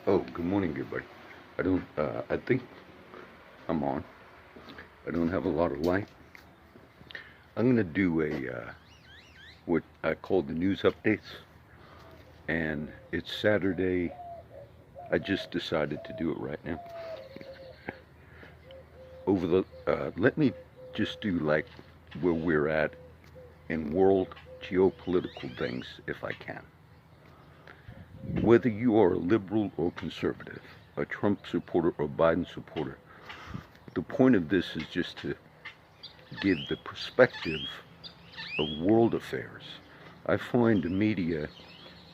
Oh, good morning, everybody. I think I'm on. I don't have a lot of light. I'm going to do what I call the news updates, and it's Saturday. I just decided to do it right now. Let me just do like where we're at in world geopolitical things, if I can. Whether you are a liberal or conservative, a Trump supporter or Biden supporter, the point of this is just to give the perspective of world affairs. I find the media,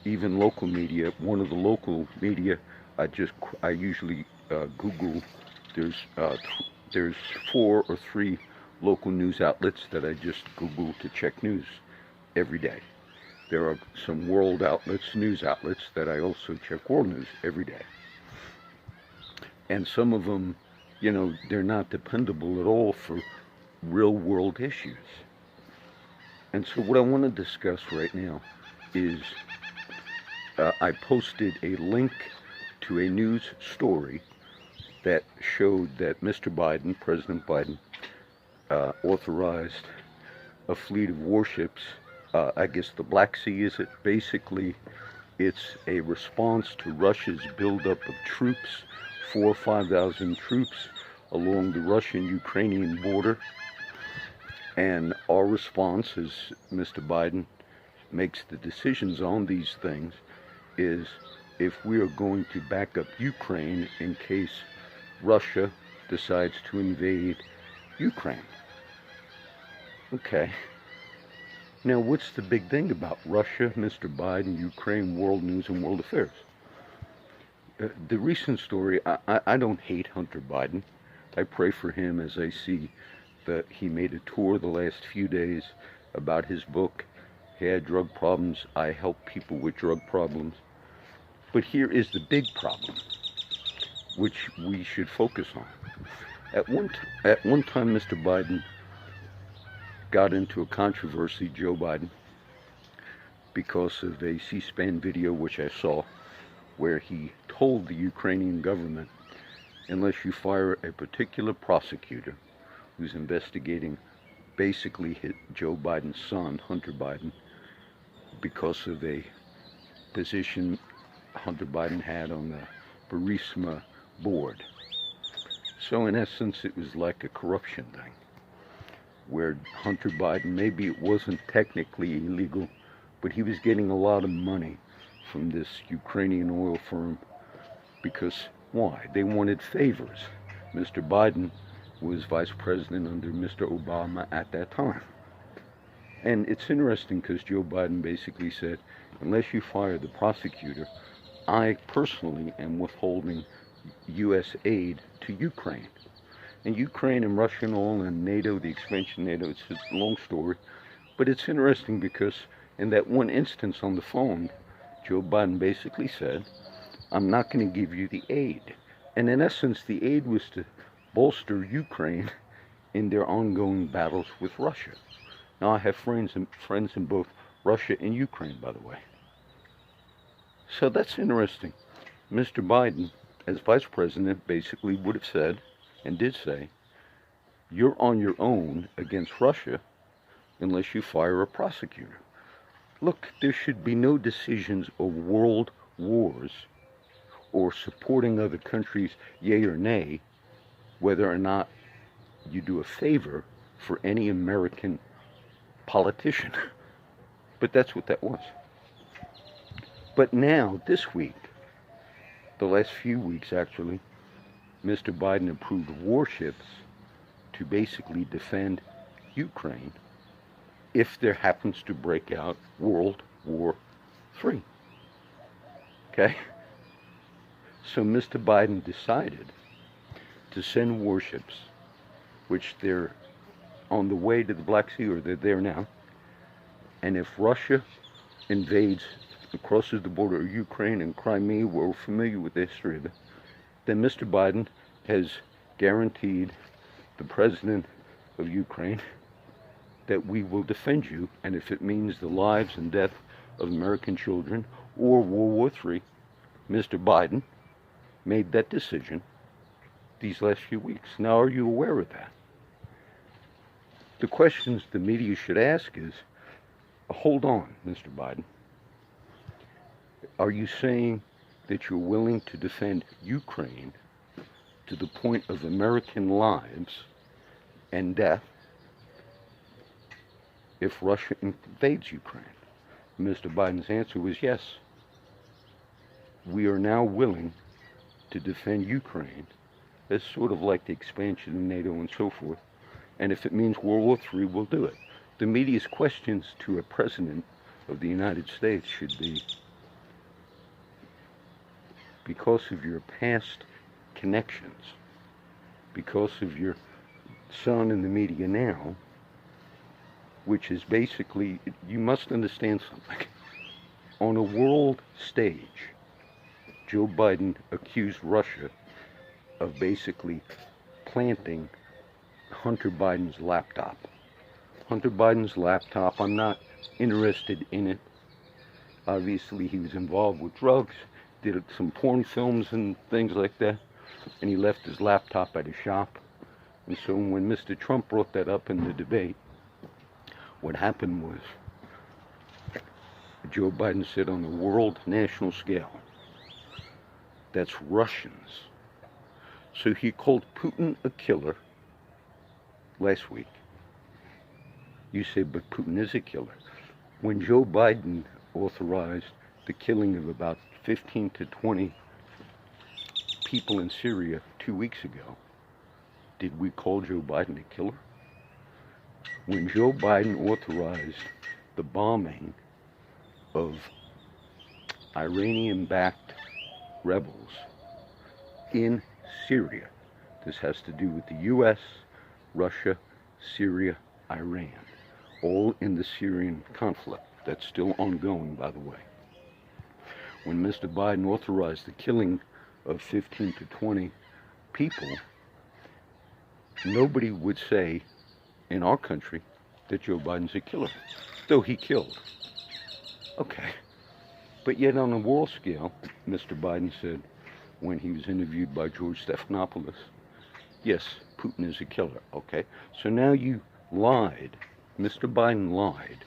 even local media, one of the local media, I usually Google. There's uh, there's four or three local news outlets that I just Google to check news every day. There are some world outlets, news outlets that I also check world news every day, and some of them, they're not dependable at all for real world issues. And so, what I want to discuss right now is I posted a link to a news story that showed that Mr. Biden, President Biden, authorized a fleet of warships. I guess the Black Sea is it. Basically, it's a response to Russia's buildup of troops, 4,000 or 5,000 troops along the Russian-Ukrainian border. And our response, as Mr. Biden makes the decisions on these things, is if we are going to back up Ukraine in case Russia decides to invade Ukraine. Okay. Now, what's the big thing about Russia, Mr. Biden, Ukraine, world news, and world affairs? The recent story, I don't hate Hunter Biden. I pray for him as I see that he made a tour the last few days about his book. He had drug problems. I help people with drug problems. But here is the big problem, which we should focus on. At one time, Mr. Biden got into a controversy, Joe Biden, because of a C-SPAN video which I saw, where he told the Ukrainian government, unless you fire a particular prosecutor who's investigating basically Joe Biden's son, Hunter Biden, because of a position Hunter Biden had on the Burisma board. So in essence, it was like a corruption thing, where Hunter Biden, maybe it wasn't technically illegal, but he was getting a lot of money from this Ukrainian oil firm because why? They wanted favors. Mr. Biden was vice president under Mr. Obama at that time. And it's interesting because Joe Biden basically said, unless you fire the prosecutor, I personally am withholding U.S. aid to Ukraine. And Ukraine and Russian oil and NATO, the expansion of NATO, it's a long story. But it's interesting because in that one instance on the phone, Joe Biden basically said, I'm not going to give you the aid. And in essence, the aid was to bolster Ukraine in their ongoing battles with Russia. Now, I have friends in both Russia and Ukraine, by the way. So that's interesting. Mr. Biden, as vice president, basically would have said, and did say, you're on your own against Russia unless you fire a prosecutor. Look, there should be no decisions of world wars or supporting other countries, yay or nay, whether or not you do a favor for any American politician. But that's what that was. But now, this week, the last few weeks actually, Mr. Biden approved warships to basically defend Ukraine if there happens to break out World War III. Okay? So Mr. Biden decided to send warships, which they're on the way to the Black Sea, or they're there now. And if Russia invades, crosses the border of Ukraine and Crimea, we're familiar with the history of it, then Mr. Biden has guaranteed the president of Ukraine that we will defend you, and if it means the lives and death of American children or World War III, Mr. Biden made that decision these last few weeks. Now, are you aware of that? The questions the media should ask is, hold on, Mr. Biden. Are you saying that you're willing to defend Ukraine to the point of American lives and death if Russia invades Ukraine? Mr. Biden's answer was yes. We are now willing to defend Ukraine as sort of like the expansion of NATO and so forth. And if it means World War III, we'll do it. The media's questions to a president of the United States should be, because of your past connections, because of your son in the media now, which is basically, you must understand something. On a world stage, Joe Biden accused Russia of basically planting Hunter Biden's laptop. Hunter Biden's laptop, I'm not interested in it. Obviously, he was involved with drugs, did some porn films and things like that, and he left his laptop at his shop. And so when Mr. Trump brought that up in the debate, what happened was Joe Biden said on the world national scale, that's Russians. So he called Putin a killer last week. You say, but Putin is a killer. When Joe Biden authorized the killing of about 15 to 20 people in Syria 2 weeks ago, did we call Joe Biden a killer? When Joe Biden authorized the bombing of Iranian-backed rebels in Syria, this has to do with the U.S., Russia, Syria, Iran, all in the Syrian conflict that's still ongoing, by the way. When Mr. Biden authorized the killing of 15 to 20 people, nobody would say in our country that Joe Biden's a killer, though he killed. Okay. But yet on a world scale, Mr. Biden said, when he was interviewed by George Stephanopoulos, yes, Putin is a killer. Okay. So now you lied. Mr. Biden lied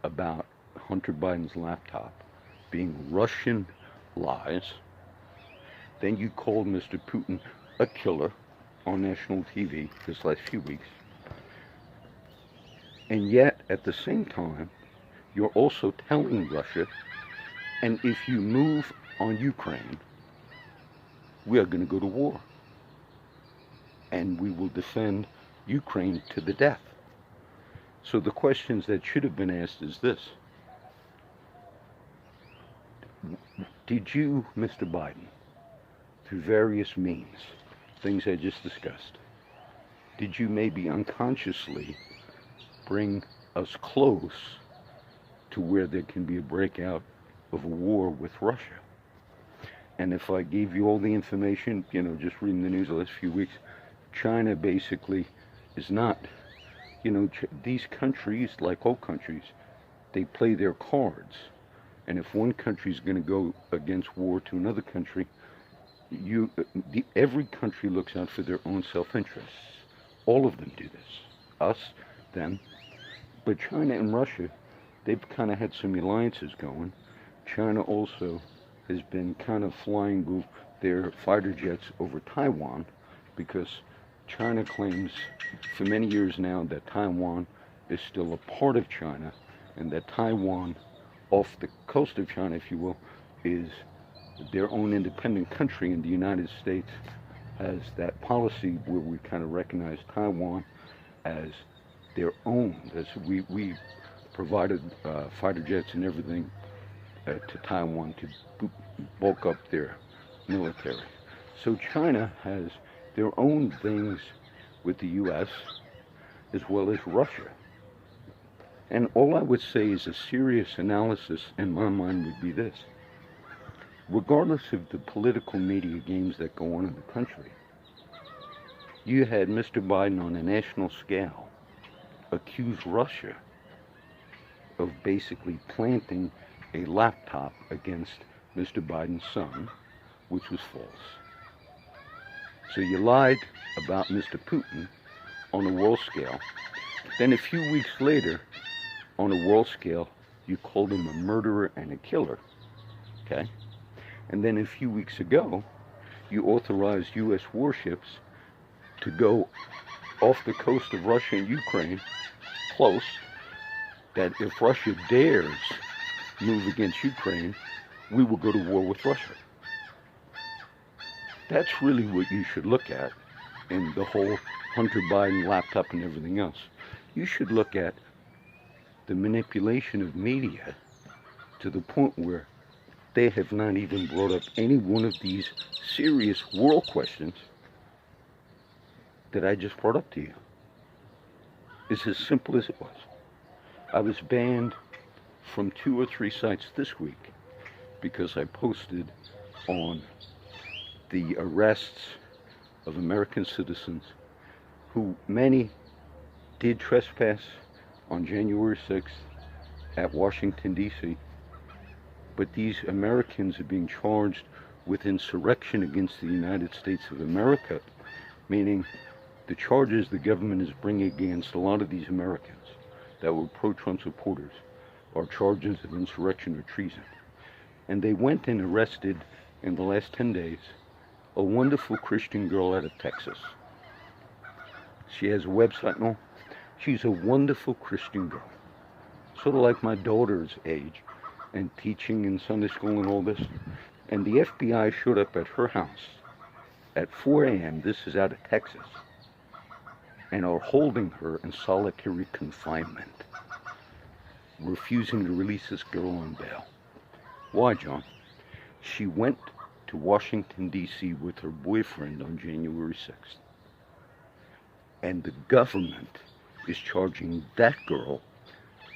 about Hunter Biden's laptop being Russian lies. Then you called Mr. Putin a killer on national TV this last few weeks. And yet, at the same time, you're also telling Russia, and if you move on Ukraine, we are going to go to war. And we will defend Ukraine to the death. So the questions that should have been asked is this. Did you, Mr. Biden, through various means, things I just discussed, did you maybe unconsciously bring us close to where there can be a breakout of a war with Russia? And if I gave you all the information, just reading the news the last few weeks, China basically is not, these countries, like all countries, they play their cards. And if one country is going to go against war to another country, every country looks out for their own self-interests. All of them do this. Us, them. But China and Russia, they've kind of had some alliances going. China also has been kind of flying their fighter jets over Taiwan because China claims for many years now that Taiwan is still a part of China and that Taiwan, off the coast of China, if you will, is their own independent country, and the United States has that policy where we kind of recognize Taiwan as their own. We provided fighter jets and everything to Taiwan to bulk up their military. So China has their own things with the U.S. as well as Russia. And all I would say is a serious analysis in my mind would be this. Regardless of the political media games that go on in the country, you had Mr. Biden on a national scale accuse Russia of basically planting a laptop against Mr. Biden's son, which was false. So you lied about Mr. Putin on a world scale. Then a few weeks later, on a world scale, you called him a murderer and a killer. Okay? And then a few weeks ago, you authorized U.S. warships to go off the coast of Russia and Ukraine, close, that if Russia dares move against Ukraine, we will go to war with Russia. That's really what you should look at in the whole Hunter Biden laptop and everything else. You should look at the manipulation of media to the point where they have not even brought up any one of these serious world questions that I just brought up to you. It's as simple as it was. I was banned from 2 or 3 sites this week because I posted on the arrests of American citizens who many did trespass on January 6th at Washington, D.C. But these Americans are being charged with insurrection against the United States of America, meaning the charges the government is bringing against a lot of these Americans that were pro-Trump supporters are charges of insurrection or treason. And they went and arrested, in the last 10 days, a wonderful Christian girl out of Texas. She has a website and all. She's a wonderful Christian girl. Sort of like my daughter's age, and teaching in Sunday school and all this. And the FBI showed up at her house at 4 a.m., this is out of Texas, and are holding her in solitary confinement, refusing to release this girl on bail. Why, John? She went to Washington, D.C. with her boyfriend on January 6th. And the government is charging that girl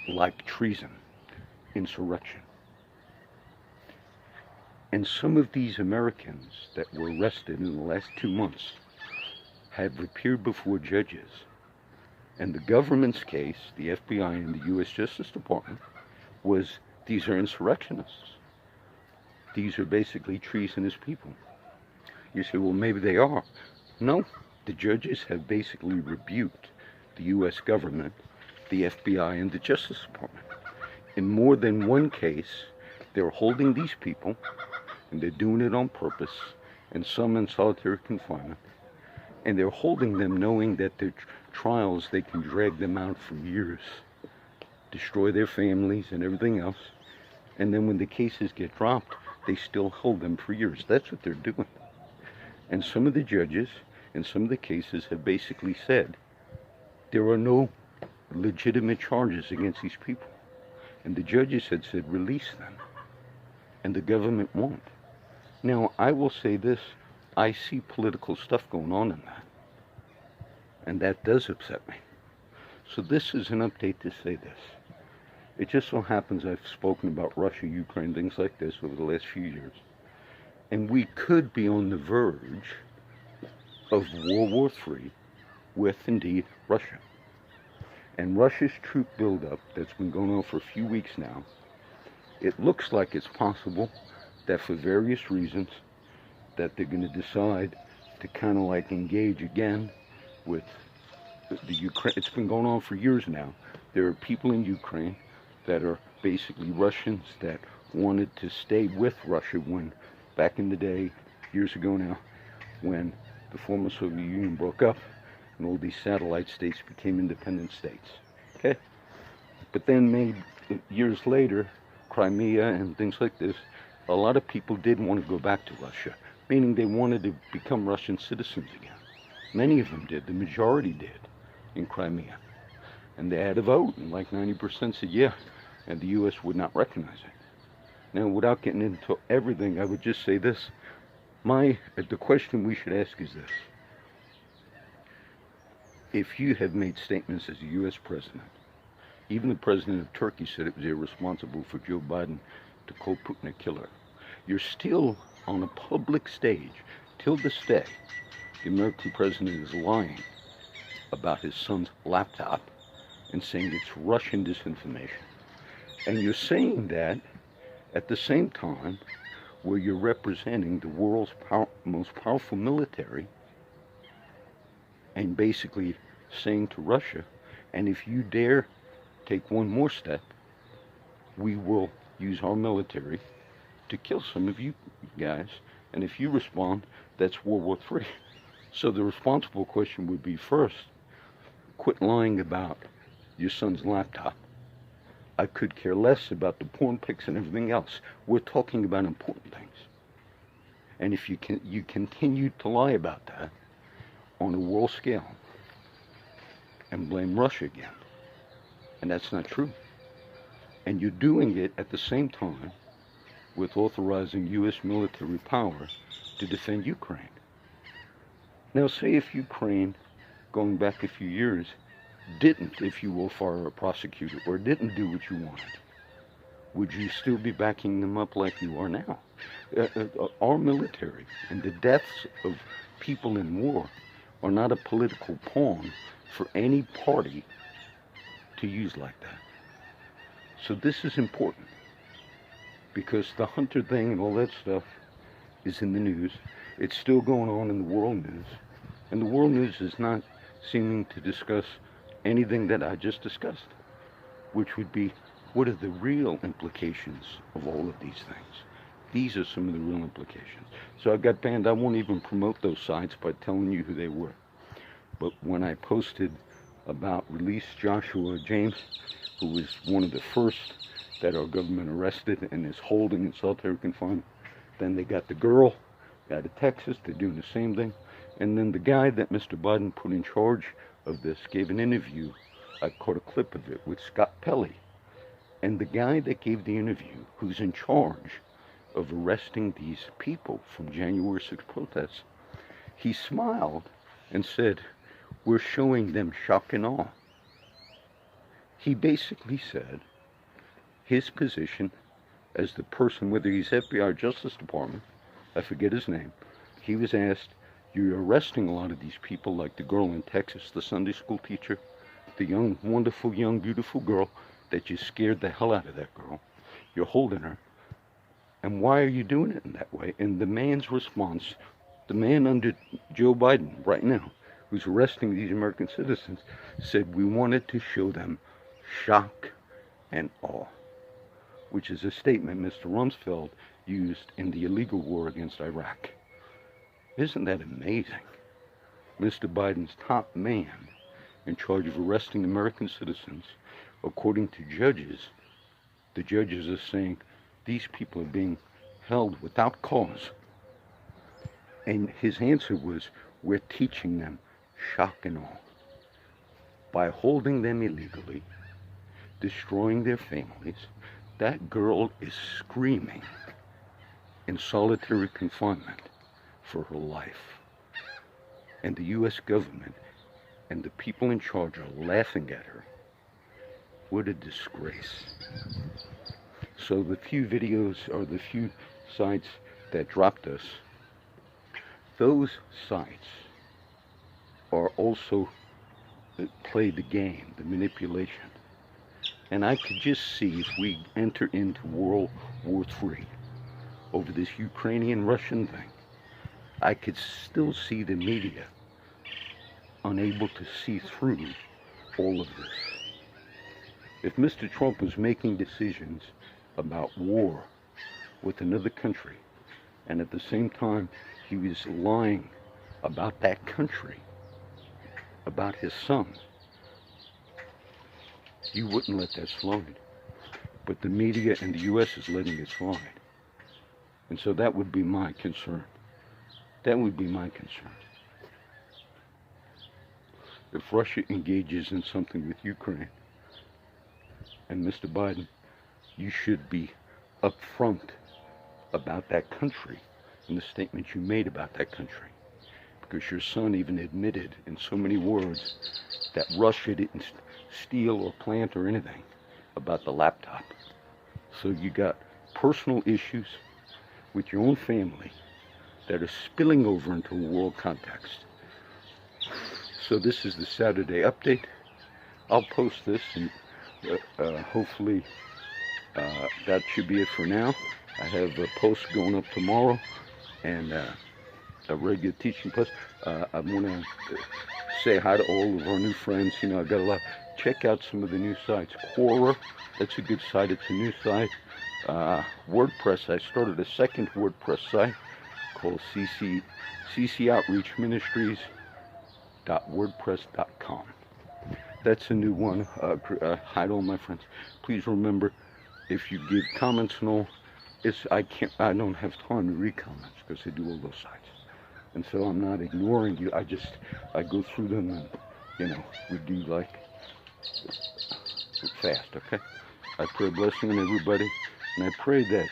like treason, insurrection. And some of these Americans that were arrested in the last 2 months have appeared before judges. And the government's case, the FBI and the U.S. Justice Department, was these are insurrectionists. These are basically treasonous people. You say, well, maybe they are. No, the judges have basically rebuked the U.S. government, the FBI, and the Justice Department. In more than one case, they're holding these people, and they're doing it on purpose, and some in solitary confinement, and they're holding them knowing that their trials, they can drag them out for years, destroy their families and everything else, and then when the cases get dropped, they still hold them for years. That's what they're doing. And some of the judges in some of the cases have basically said there are no legitimate charges against these people. And the judges had said release them. And the government won't. Now, I will say this, I see political stuff going on in that. And that does upset me. So this is an update to say this. It just so happens I've spoken about Russia, Ukraine, things like this over the last few years. And we could be on the verge of World War III with, indeed, Russia. And Russia's troop buildup that's been going on for a few weeks now, it looks like it's possible that for various reasons that they're going to decide to kind of like engage again with the Ukraine. It's been going on for years now. There are people in Ukraine that are basically Russians that wanted to stay with Russia when, back in the day, years ago now, when the former Soviet Union broke up and all these satellite states became independent states. Okay? But then maybe years later, Crimea and things like this, a lot of people did want to go back to Russia, meaning they wanted to become Russian citizens again. Many of them did. The majority did in Crimea. And they had a vote, and like 90% said yeah, and the U.S. would not recognize it. Now, without getting into everything, I would just say this. The question we should ask is this. If you have made statements as a U.S. president, even the president of Turkey said it was irresponsible for Joe Biden to call Putin a killer, you're still on a public stage, till this day, the American president is lying about his son's laptop and saying it's Russian disinformation. And you're saying that at the same time where you're representing the world's most powerful military and basically saying to Russia, and if you dare take one more step, we will use our military to kill some of you guys, and if you respond, that's World War III. So the responsible question would be, first, quit lying about your son's laptop. I could care less about the porn pics and everything else. We're talking about important things. And if you continue to lie about that on a world scale and blame Russia again, and that's not true. And you're doing it at the same time with authorizing U.S. military power to defend Ukraine. Now, say if Ukraine, going back a few years, didn't, if you will, fire a prosecutor or didn't do what you wanted, would you still be backing them up like you are now? Our military and the deaths of people in war are not a political pawn for any party to use like that. So this is important, because the Hunter thing and all that stuff is in the news. It's still going on in the world news. And the world news is not seeming to discuss anything that I just discussed, which would be, what are the real implications of all of these things? These are some of the real implications. So I got banned. I won't even promote those sites by telling you who they were. But when I posted about release Joshua James, who was one of the first that our government arrested and is holding in solitary confinement, then they got the girl out of Texas. They're doing the same thing. And then the guy that Mr. Biden put in charge of this gave an interview. I caught a clip of it with Scott Pelley. And the guy that gave the interview, who's in charge of arresting these people from January 6th protests, he smiled and said, "We're showing them shock and awe." He basically said his position as the person, whether he's FBI or Justice Department, I forget his name, he was asked, "You're arresting a lot of these people, like the girl in Texas, the Sunday school teacher, the young, wonderful, young, beautiful girl that you scared the hell out of that girl. You're holding her. And why are you doing it in that way?" And the man's response, the man under Joe Biden right now, who's arresting these American citizens, said, "We wanted to show them shock and awe," which is a statement Mr. Rumsfeld used in the illegal war against Iraq. Isn't that amazing? Mr. Biden's top man in charge of arresting American citizens, according to judges, the judges are saying these people are being held without cause. And his answer was, "We're teaching them shock and awe. By holding them illegally, destroying their families, that girl is screaming in solitary confinement for her life. And the U.S. government and the people in charge are laughing at her. What a disgrace." So the few videos or the few sites that dropped us, those sites are also play the game, the manipulation. And I could just see, if we enter into World War III over this Ukrainian-Russian thing, I could still see the media unable to see through all of this. If Mr. Trump was making decisions about war with another country, and at the same time he was lying about that country, about his son, you wouldn't let that slide. But the media and the U.S. is letting it slide. And so that would be my concern. That would be my concern. If Russia engages in something with Ukraine, and Mr. Biden, you should be upfront about that country and the statements you made about that country. Because your son even admitted in so many words that Russia didn't steal or plant or anything about the laptop. So you got personal issues with your own family that are spilling over into a world context. So this is the Saturday update. I'll post this, and hopefully that should be it for now. I have a post going up tomorrow, and a regular teaching plus. I want to say hi to all of our new friends. You know, I've got a lot. Check out some of the new sites. Quora, that's a good site. It's a new site. WordPress, I started a second WordPress site called CC Outreach Ministries.wordpress.com. That's a new one. Hi to all my friends. Please remember, if you give comments and all, I don't have time to read comments because I do all those sites, and so I'm not ignoring you. I go through them and, you know, we do like fast. Okay. I pray a blessing on everybody, and I pray that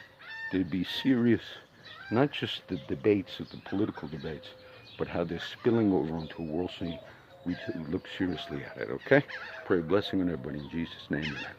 they be serious, not just the debates, the political debates, but how they're spilling over onto a world scene. We look seriously at it. Okay. Pray a blessing on everybody in Jesus' name. Amen.